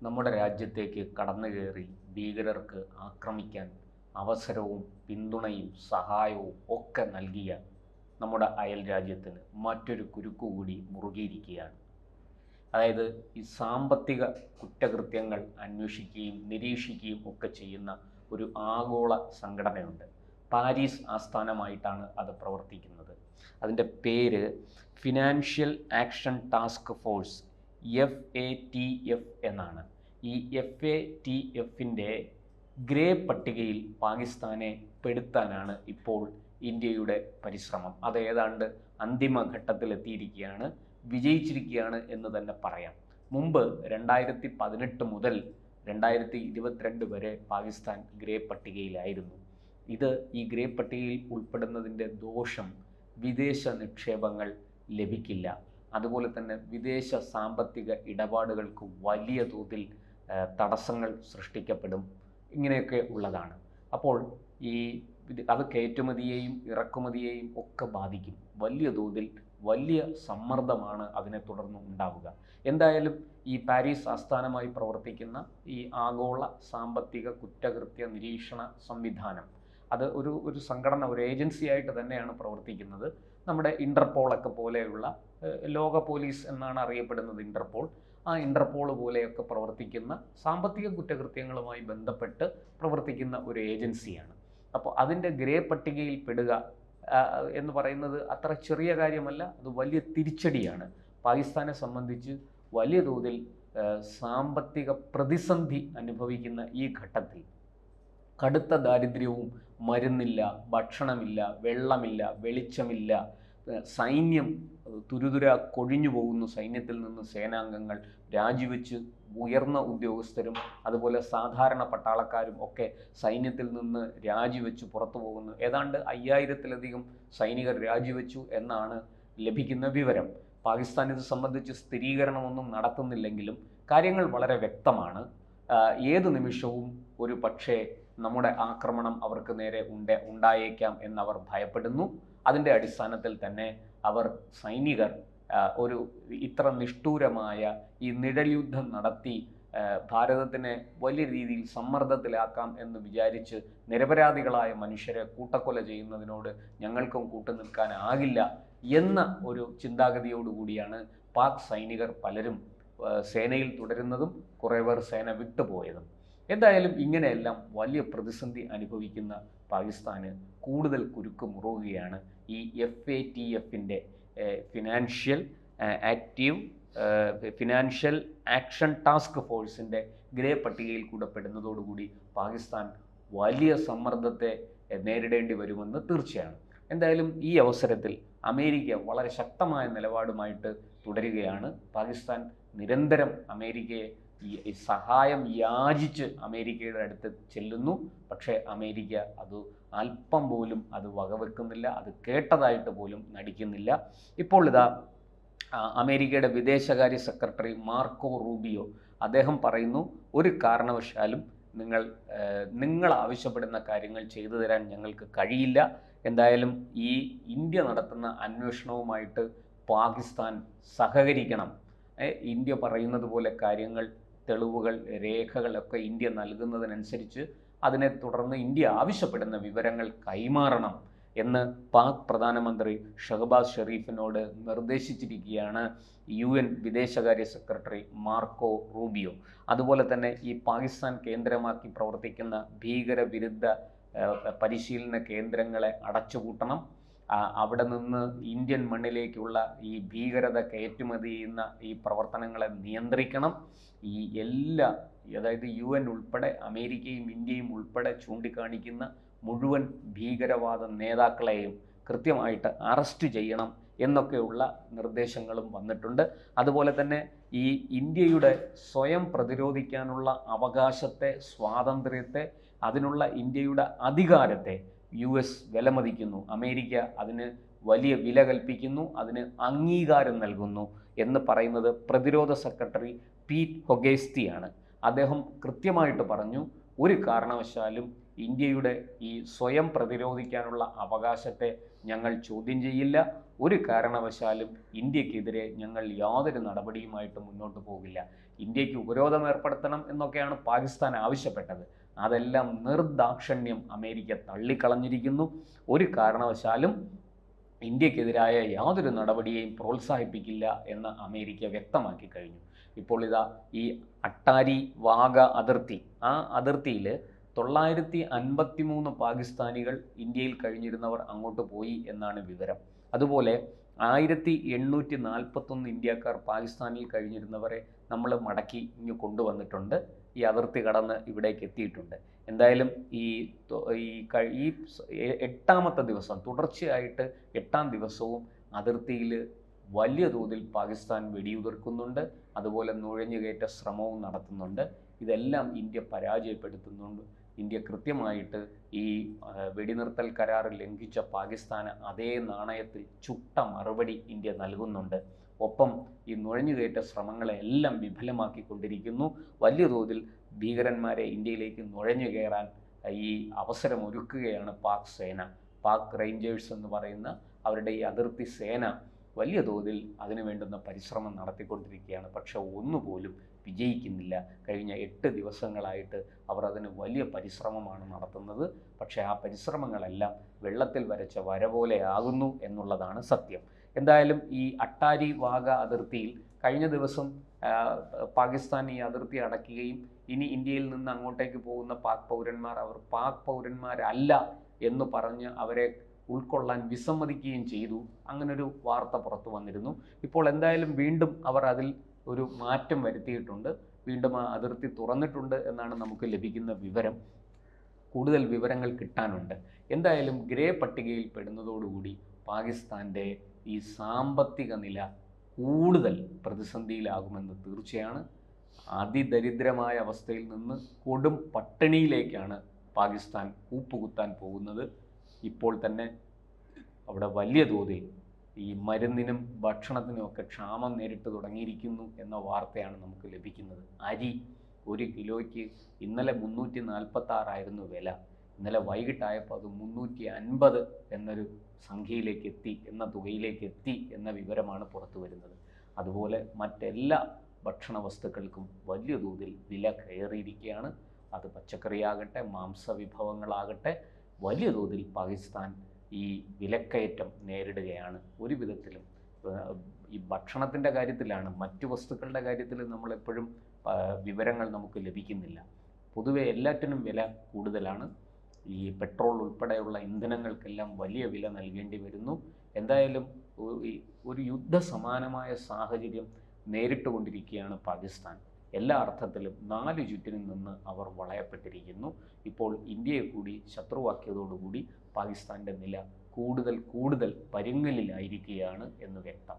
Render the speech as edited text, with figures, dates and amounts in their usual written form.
നമ്മുടെ രാജ്യത്തേക്ക് കടന്നുകയറി ഭീകരർക്ക് ആക്രമിക്കാൻ അവസരവും പിന്തുണയും സഹായവും ഒക്കെ നൽകിയ നമ്മുടെ അയൽ രാജ്യത്തിന് മറ്റൊരു കുരുക്കുകൂടി മുറുകിയിരിക്കുകയാണ്. അതായത് ഈ സാമ്പത്തിക കുറ്റകൃത്യങ്ങൾ അന്വേഷിക്കുകയും നിരീക്ഷിക്കുകയും ഒക്കെ ചെയ്യുന്ന ഒരു ആഗോള സംഘടനയുണ്ട്. പാരീസ് ആസ്ഥാനമായിട്ടാണ് അത് പ്രവർത്തിക്കുന്നത്. അതിൻ്റെ പേര് financial action task force, FATF എന്നാണ്. ഈ FATFിൻ്റെ ഗ്രേ പട്ടികയിൽ പാകിസ്ഥാനെ പെടുത്താനാണ് ഇപ്പോൾ ഇന്ത്യയുടെ പരിശ്രമം. അത് ഏതാണ്ട് അന്തിമ ഘട്ടത്തിലെത്തിയിരിക്കുകയാണ്, വിജയിച്ചിരിക്കുകയാണ് എന്ന് തന്നെ പറയാം. മുമ്പ് 2018 മുതൽ 2022 വരെ പാകിസ്ഥാൻ ഗ്രേ പട്ടികയിലായിരുന്നു. ഈ ഗ്രേ പട്ടികയിൽ ഉൾപ്പെടുന്നതിൻ്റെ ദോഷം വിദേശ നിക്ഷേപങ്ങൾ ലഭിക്കില്ല, അതുപോലെ തന്നെ വിദേശ സാമ്പത്തിക ഇടപാടുകൾക്ക് വലിയ തോതിൽ തടസ്സങ്ങൾ സൃഷ്ടിക്കപ്പെടും, ഇങ്ങനെയൊക്കെ ഉള്ളതാണ്. അപ്പോൾ അത് കയറ്റുമതിയെയും ഇറക്കുമതിയെയും ഒക്കെ ബാധിക്കും. വലിയ തോതിൽ വലിയ സമ്മർദ്ദമാണ് അതിനെ തുടർന്ന് ഉണ്ടാവുക. എന്തായാലും ഈ പാരീസ് ആസ്ഥാനമായി പ്രവർത്തിക്കുന്ന ഈ ആഗോള സാമ്പത്തിക കുറ്റകൃത്യ നിരീക്ഷണ സംവിധാനം, അത് ഒരു സംഘടന, ഒരു ഏജൻസി ആയിട്ട് തന്നെയാണ് പ്രവർത്തിക്കുന്നത്. നമ്മുടെ ഇന്റർപോളൊക്കെ പോലെയുള്ള, ലോക പോലീസ് എന്നാണ് അറിയപ്പെടുന്നത് ഇന്റർപോൾ, ആ ഇന്റർപോൾ പോലെയൊക്കെ പ്രവർത്തിക്കുന്ന സാമ്പത്തിക കുറ്റകൃത്യങ്ങളുമായി ബന്ധപ്പെട്ട് പ്രവർത്തിക്കുന്ന ഒരു ഏജൻസിയാണ്. അപ്പോൾ അതിൻ്റെ ഗ്രേ പട്ടികയിൽ പെടുക എന്ന് പറയുന്നത് അത്ര ചെറിയ കാര്യമല്ല, അത് വലിയ തിരിച്ചടിയാണ്. പാകിസ്ഥാനെ സംബന്ധിച്ച് വലിയ തോതിൽ സാമ്പത്തിക പ്രതിസന്ധി അനുഭവിക്കുന്ന ഈ ഘട്ടത്തിൽ കടുത്ത ദാരിദ്ര്യവും, മരുന്നില്ല, ഭക്ഷണമില്ല, വെള്ളമില്ല, വെളിച്ചമില്ല, സൈന്യം തുരുതുര കൊഴിഞ്ഞു പോകുന്നു, സൈന്യത്തിൽ നിന്ന് സേനാംഗങ്ങൾ രാജിവെച്ച് ഉയർന്ന ഉദ്യോഗസ്ഥരും അതുപോലെ സാധാരണ പട്ടാളക്കാരും ഒക്കെ സൈന്യത്തിൽ നിന്ന് രാജിവെച്ച് പുറത്തു പോകുന്നു. ഏതാണ്ട് 5000-ലധികം സൈനികർ രാജിവെച്ചു എന്നാണ് ലഭിക്കുന്ന വിവരം. പാകിസ്ഥാൻ ഇത് സംബന്ധിച്ച് സ്ഥിരീകരണമൊന്നും നടത്തുന്നില്ലെങ്കിലും കാര്യങ്ങൾ വളരെ വ്യക്തമാണ്. ഏതു നിമിഷവും ഒരു പക്ഷേ നമ്മുടെ ആക്രമണം അവർക്ക് നേരെ ഉണ്ടായേക്കാം എന്നവർ ഭയപ്പെടുന്നു. അതിൻ്റെ അടിസ്ഥാനത്തിൽ തന്നെ സൈനികർ ഇത്ര നിഷ്ഠൂരമായ ഈ നിഴൽയുദ്ധം നടത്തി ഭാരതത്തിനെ വലിയ രീതിയിൽ സമ്മർദ്ദത്തിലാക്കാം എന്ന് വിചാരിച്ച് നിരപരാധികളായ മനുഷ്യരെ കൂട്ടക്കൊല ചെയ്യുന്നതിനോട് ഞങ്ങൾക്കും കൂട്ടുനിൽക്കാനാകില്ല എന്ന ഒരു ചിന്താഗതിയോടുകൂടിയാണ് പാക് സൈനികർ പലരും സേനയിൽ തുടരുന്നതും കുറേ പേർ സേന വിട്ടുപോയതും. എന്തായാലും ഇങ്ങനെയെല്ലാം വലിയ പ്രതിസന്ധി അനുഭവിക്കുന്ന പാകിസ്ഥാന് കൂടുതൽ കുരുക്ക് മുറുകുകയാണ് ഈ FATFിൻ്റെ ഫിനാൻഷ്യൽ ആക്ഷൻ ടാസ്ക് ഫോഴ്സിൻ്റെ ഗ്രേ പട്ടികയിൽ കൂടെ പെടുന്നതോടുകൂടി പാകിസ്ഥാൻ വലിയ സമ്മർദ്ദത്തെ നേരിടേണ്ടി വരുമെന്ന് തീർച്ചയാണ്. എന്തായാലും ഈ അവസരത്തിൽ അമേരിക്ക വളരെ ശക്തമായ നിലപാടുമായിട്ട് തുടരുകയാണ്. പാകിസ്ഥാൻ നിരന്തരം അമേരിക്കയെ സഹായം യാചിച്ച് അമേരിക്കയുടെ അടുത്ത് ചെല്ലുന്നു. പക്ഷേ അമേരിക്ക അത് അല്പം പോലും അത് വകവെക്കുന്നില്ല, അത് കേട്ടതായിട്ട് പോലും നടിക്കുന്നില്ല. ഇപ്പോൾ അമേരിക്കയുടെ വിദേശകാര്യ സെക്രട്ടറി മാർക്കോ റൂബിയോ അദ്ദേഹം പറയുന്നു, ഒരു കാരണവശാലും നിങ്ങൾ ആവശ്യപ്പെടുന്ന കാര്യങ്ങൾ ചെയ്തു തരാൻ ഞങ്ങൾക്ക് കഴിയില്ല. എന്തായാലും ഈ ഇന്ത്യ നടത്തുന്ന അന്വേഷണവുമായിട്ട് പാകിസ്ഥാൻ സഹകരിക്കണം. ഇന്ത്യ പറയുന്നത് പോലെ കാര്യങ്ങൾ, തെളിവുകൾ, രേഖകളൊക്കെ ഇന്ത്യ നൽകുന്നതിനനുസരിച്ച് അതിനെ തുടർന്ന് ഇന്ത്യ ആവശ്യപ്പെടുന്ന വിവരങ്ങൾ കൈമാറണം എന്ന് പാക് പ്രധാനമന്ത്രി ഷഹബാസ് ഷെരീഫിനോട് നിർദ്ദേശിച്ചിരിക്കുകയാണ് UN വിദേശകാര്യ സെക്രട്ടറി മാർക്കോ റൂബിയോ. അതുപോലെ തന്നെ ഈ പാകിസ്ഥാൻ കേന്ദ്രമാക്കി പ്രവർത്തിക്കുന്ന ഭീകരവിരുദ്ധ പരിശീലന കേന്ദ്രങ്ങളെ അടച്ചുപൂട്ടണം, അവിടെ നിന്ന് ഇന്ത്യൻ മണ്ണിലേക്കുള്ള ഈ ഭീകരത കയറ്റുമതി ചെയ്യുന്ന ഈ പ്രവർത്തനങ്ങളെ നിയന്ത്രിക്കണം. അതായത് UN ഉൾപ്പെടെ അമേരിക്കയും ഇന്ത്യയും ഉൾപ്പെടെ ചൂണ്ടിക്കാണിക്കുന്ന മുഴുവൻ ഭീകരവാദ നേതാക്കളെയും കൃത്യമായിട്ട് അറസ്റ്റ് ചെയ്യണം എന്നൊക്കെയുള്ള നിർദ്ദേശങ്ങളും വന്നിട്ടുണ്ട്. അതുപോലെ തന്നെ ഈ ഇന്ത്യയുടെ സ്വയം പ്രതിരോധിക്കാനുള്ള അവകാശത്തെ, സ്വാതന്ത്ര്യത്തെ, അതിനുള്ള ഇന്ത്യയുടെ അധികാരത്തെ US വിലമതിക്കുന്നു. അമേരിക്ക അതിന് വലിയ വില കൽപ്പിക്കുന്നു, അതിന് അംഗീകാരം നൽകുന്നു എന്ന് പറയുന്നത് പ്രതിരോധ സെക്രട്ടറി പീറ്റ് ഹൊഗേസ്റ്റിയാണ്. അദ്ദേഹം കൃത്യമായിട്ട് പറഞ്ഞു, ഒരു കാരണവശാലും ഇന്ത്യയുടെ ഈ സ്വയം പ്രതിരോധിക്കാനുള്ള അവകാശത്തെ ഞങ്ങൾ ചോദ്യം ചെയ്യില്ല. ഒരു കാരണവശാലും ഇന്ത്യക്കെതിരെ ഞങ്ങൾ യാതൊരു നടപടിയുമായിട്ട് മുന്നോട്ട് പോകില്ല. ഇന്ത്യക്ക് ഉപരോധം ഏർപ്പെടുത്തണം എന്നൊക്കെയാണ് പാകിസ്ഥാൻ ആവശ്യപ്പെട്ടത്. അതെല്ലാം നിർദാക്ഷിണ്യം അമേരിക്ക തള്ളിക്കളഞ്ഞിരിക്കുന്നു. ഒരു കാരണവശാലും ഇന്ത്യക്കെതിരായ യാതൊരു നടപടിയെയും പ്രോത്സാഹിപ്പിക്കില്ല എന്ന് അമേരിക്ക വ്യക്തമാക്കി കഴിഞ്ഞു. ഇപ്പോൾ ഇതാ ഈ അട്ടാരി വാഗ അതിർത്തി, ആ അതിർത്തിയിൽ 953 പാകിസ്ഥാനികൾ ഇന്ത്യയിൽ കഴിഞ്ഞിരുന്നവർ അങ്ങോട്ട് പോയി എന്നാണ് വിവരം. അതുപോലെ 1841 ഇന്ത്യക്കാർ പാകിസ്ഥാനിൽ കഴിഞ്ഞിരുന്നവരെ നമ്മൾ മടക്കി ഇങ്ങ് കൊണ്ടുവന്നിട്ടുണ്ട്. ഈ അതിർത്തി കടന്ന് ഇവിടേക്ക് എത്തിയിട്ടുണ്ട്. എന്തായാലും ഈ 8ാമത്തെ ദിവസം, തുടർച്ചയായിട്ട് 8ാം ദിവസവും അതിർത്തിയിൽ വലിയ തോതിൽ പാകിസ്ഥാൻ വെടിയുതിർക്കുന്നുണ്ട്. അതുപോലെ നുഴഞ്ഞുകയറ്റ ശ്രമവും നടത്തുന്നുണ്ട്. ഇതെല്ലാം ഇന്ത്യ പരാജയപ്പെടുത്തുന്നുണ്ട്. ഇന്ത്യ കൃത്യമായിട്ട് ഈ വെടിനിർത്തൽ കരാർ ലംഘിച്ച പാകിസ്ഥാന് അതേ നാണയത്തിൽ ചുട്ട മറുപടി ഇന്ത്യ നൽകുന്നുണ്ട്. ഒപ്പം ഈ നുഴഞ്ഞുകയറ്റ ശ്രമങ്ങളെല്ലാം വിഫലമാക്കിക്കൊണ്ടിരിക്കുന്നു. വലിയ തോതിൽ ഭീകരന്മാരെ ഇന്ത്യയിലേക്ക് നുഴഞ്ഞു കയറാൻ ഈ അവസരമൊരുക്കുകയാണ് പാക് സേന. പാക് റേഞ്ചേഴ്സ് എന്ന് പറയുന്ന അവരുടെ ഈ അതിർത്തി സേന വലിയ തോതിൽ അതിനു വേണ്ടുന്ന പരിശ്രമം നടത്തിക്കൊണ്ടിരിക്കുകയാണ്. പക്ഷെ ഒന്നുപോലും വിജയിക്കുന്നില്ല. കഴിഞ്ഞ 8 ദിവസങ്ങളായിട്ട് അവർ അതിന് വലിയ പരിശ്രമമാണ് നടത്തുന്നത്. പക്ഷേ ആ പരിശ്രമങ്ങളെല്ലാം വെള്ളത്തിൽ വരച്ച വര പോലെ ആകുന്നു എന്നുള്ളതാണ് സത്യം. എന്തായാലും ഈ അട്ടാരി വാഗ അതിർത്തിയിൽ കഴിഞ്ഞ ദിവസം പാകിസ്ഥാൻ ഈ അതിർത്തി അടയ്ക്കുകയും ഇനി ഇന്ത്യയിൽ നിന്ന് അങ്ങോട്ടേക്ക് പോകുന്ന പാക് പൗരന്മാർ അവർ പാക് പൗരന്മാരല്ല എന്ന് പറഞ്ഞ് അവരെ ഉൾക്കൊള്ളാൻ വിസമ്മതിക്കുകയും ചെയ്തു. അങ്ങനൊരു വാർത്ത പുറത്തു വന്നിരുന്നു. ഇപ്പോൾ എന്തായാലും വീണ്ടും അവർ അതിൽ ഒരു മാറ്റം വരുത്തിയിട്ടുണ്ട്. വീണ്ടും ആ അതിർത്തി തുറന്നിട്ടുണ്ട് എന്നാണ് നമുക്ക് ലഭിക്കുന്ന വിവരം. കൂടുതൽ വിവരങ്ങൾ കിട്ടാനുണ്ട്. എന്തായാലും ഗ്രേ പട്ടികയിൽ പെടുന്നതോടുകൂടി പാകിസ്ഥാൻ്റെ ഈ സാമ്പത്തിക നില കൂടുതൽ പ്രതിസന്ധിയിലാകുമെന്ന് തീർച്ചയാണ്. അതിദരിദ്രമായ അവസ്ഥയിൽ നിന്ന് കൊടും പട്ടിണിയിലേക്കാണ് പാകിസ്ഥാൻ കൂപ്പുകുത്താൻ പോകുന്നത്. ഇപ്പോൾ തന്നെ അവിടെ വലിയ തോതിൽ ഈ മരുന്നിനും ഭക്ഷണത്തിനുമൊക്കെ ക്ഷാമം നേരിട്ട് തുടങ്ങിയിരിക്കുന്നു എന്ന വാർത്തയാണ് നമുക്ക് ലഭിക്കുന്നത്. അരി 1 കിലോയ്ക്ക് ഇന്നലെ 346 വില. ഇന്നലെ വൈകിട്ടായപ്പോൾ അത് 350 എന്നൊരു സംഖ്യയിലേക്ക് എത്തി, എന്ന തുകയിലേക്ക് എത്തി എന്ന വിവരമാണ് പുറത്തു വരുന്നത്. അതുപോലെ മറ്റെല്ലാ ഭക്ഷണ വസ്തുക്കൾക്കും വലിയ തോതിൽ വില കയറിയിരിക്കുകയാണ്. അത് പച്ചക്കറിയാകട്ടെ മാംസവിഭവങ്ങളാകട്ടെ വലിയ തോതിൽ പാകിസ്ഥാൻ ഈ വിലക്കയറ്റം നേരിടുകയാണ്. ഒരു വിധത്തിലും ഈ ഭക്ഷണത്തിൻ്റെ കാര്യത്തിലാണ്, മറ്റു വസ്തുക്കളുടെ കാര്യത്തിൽ നമ്മളെപ്പോഴും വിവരങ്ങൾ നമുക്ക് ലഭിക്കുന്നില്ല. പൊതുവെ എല്ലാറ്റിനും വില കൂടുതലാണ്. ഈ പെട്രോൾ ഉൾപ്പെടെയുള്ള ഇന്ധനങ്ങൾക്കെല്ലാം വലിയ വില നൽകേണ്ടി വരുന്നു. എന്തായാലും ഒരു യുദ്ധസമാനമായ സാഹചര്യം നേരിട്ടുകൊണ്ടിരിക്കുകയാണ് പാകിസ്ഥാൻ. എല്ലാ അർത്ഥത്തിലും 4 ചുറ്റിനും നിന്ന് അവർ വളയപ്പെട്ടിരിക്കുന്നു. ഇപ്പോൾ ഇന്ത്യയെ കൂടി ശത്രുവാക്കിയതോടുകൂടി പാകിസ്ഥാൻ്റെ നില കൂടുതൽ പരുങ്ങലിലായിരിക്കുകയാണ് എന്ന് വ്യക്തം.